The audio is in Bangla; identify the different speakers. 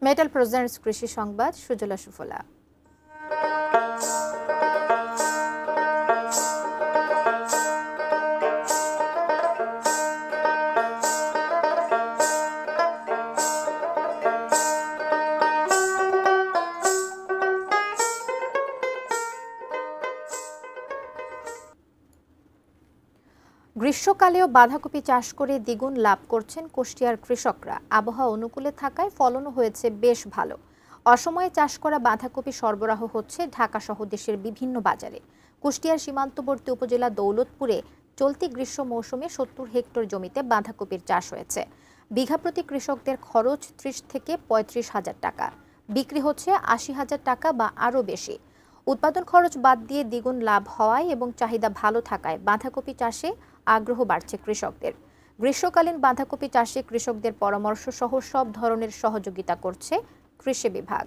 Speaker 1: মেটাল প্রেজেন্টস কৃষি সংবাদ সুজলা সুফলা। গ্রীষ্মকালেও বাঁধাকপি চাষ করে দ্বিগুণ লাভ করছেন কুষ্টিয়ার কৃষকরা। আবহাওয়া অনুকূলে থাকায় ফলনও হয়েছে বেশ ভালো। অসময়ে চাষ করা বাঁধাকপি সরবরাহ হচ্ছে ঢাকা সহ দেশের বিভিন্ন বাজারে। কুষ্টিয়ার সীমান্তবর্তী উপজেলা দৌলতপুরে চলতি গ্রীষ্ম মৌসুমে ৭০ হেক্টর জমিতে বাঁধাকপির চাষ হয়েছে। বিঘা প্রতি কৃষকদের খরচ ৩০ থেকে ৩৫ হাজার টাকা, বিক্রি হচ্ছে ৮০ হাজার টাকা বা আরও বেশি। উৎপাদন খরচ বাদ দিয়ে দ্বিগুণ লাভ হওয়ায় এবং চাহিদা ভালো থাকায় বাঁধাকপি চাষে আগ্রহ বাড়ছে কৃষকদের। গ্রীষ্মকালীন বাঁধাকপি চাষে কৃষকদের পরামর্শ সহ সব ধরনের সহযোগিতা করছে কৃষি বিভাগ।